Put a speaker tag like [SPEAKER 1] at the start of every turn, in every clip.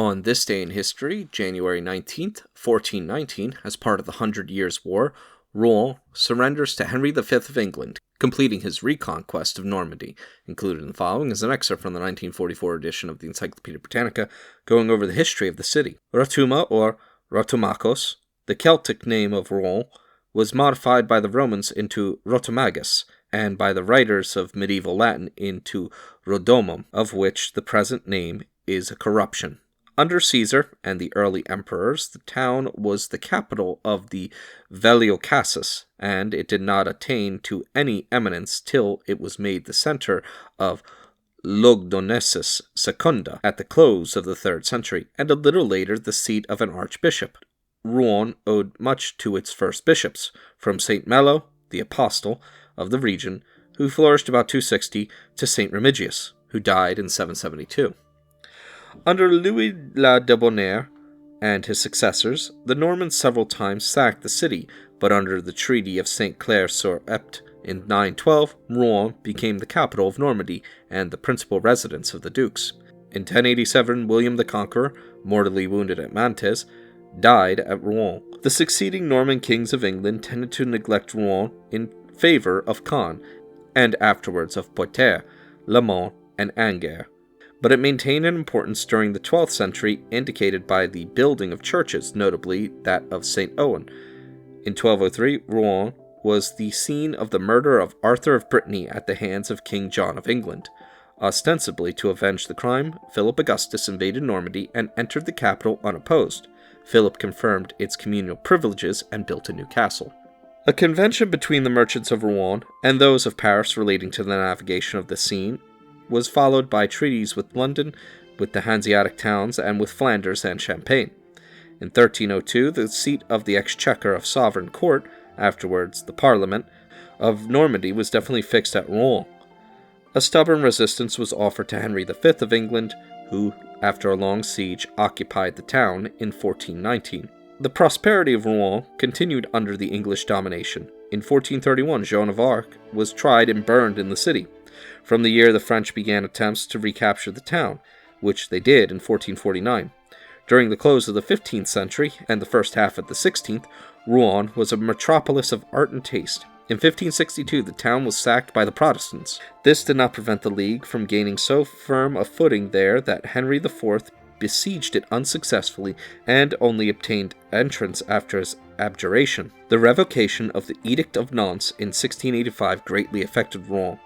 [SPEAKER 1] On this day in history, January 19th, 1419, as part of the 100 Years' War, Rouen surrenders to Henry V of England, completing his reconquest of Normandy. Included in the following is an excerpt from the 1944 edition of the Encyclopaedia Britannica, going over the history of the city. Rotuma, or Rotumacos, the Celtic name of Rouen, was modified by the Romans into Rotumagus, and by the writers of medieval Latin into Rodomum, of which the present name is a corruption. Under Caesar and the early emperors, the town was the capital of the Veliocassus, and it did not attain to any eminence till it was made the center of Logdonesus Secunda at the close of the 3rd century, and a little later the seat of an archbishop. Rouen owed much to its first bishops, from St. Mello, the apostle of the region, who flourished about 260, to St. Remigius, who died in 772. Under Louis la Debonair and his successors, the Normans several times sacked the city, but under the Treaty of St. Clair-sur-Epte in 912, Rouen became the capital of Normandy and the principal residence of the dukes. In 1087, William the Conqueror, mortally wounded at Mantes, died at Rouen. The succeeding Norman kings of England tended to neglect Rouen in favor of Caen, and afterwards of Poitiers, Le Mans, and Angers. But it maintained an importance during the 12th century, indicated by the building of churches, notably that of St. Owen. In 1203, Rouen was the scene of the murder of Arthur of Brittany at the hands of King John of England. Ostensibly to avenge the crime, Philip Augustus invaded Normandy and entered the capital unopposed. Philip confirmed its communal privileges and built a new castle. A convention between the merchants of Rouen and those of Paris relating to the navigation of the Seine was followed by treaties with London, with the Hanseatic towns, and with Flanders and Champagne. In 1302, the seat of the exchequer of Sovereign Court, afterwards the Parliament, of Normandy was definitely fixed at Rouen. A stubborn resistance was offered to Henry V of England, who, after a long siege, occupied the town in 1419. The prosperity of Rouen continued under the English domination. In 1431, Joan of Arc was tried and burned in the city. From the year the French began attempts to recapture the town, which they did in 1449. During the close of the 15th century and the first half of the 16th, Rouen was a metropolis of art and taste. In 1562, the town was sacked by the Protestants. This did not prevent the League from gaining so firm a footing there that Henry IV besieged it unsuccessfully and only obtained entrance after his abjuration. The revocation of the Edict of Nantes in 1685 greatly affected Rouen.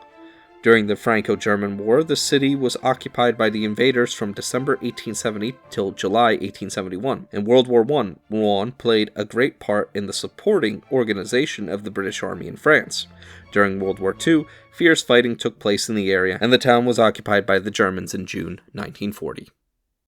[SPEAKER 1] During the Franco-German War, the city was occupied by the invaders from December 1870 till July 1871. In World War I, Rouen played a great part in the supporting organization of the British Army in France. During World War II, fierce fighting took place in the area, and the town was occupied by the Germans in June 1940.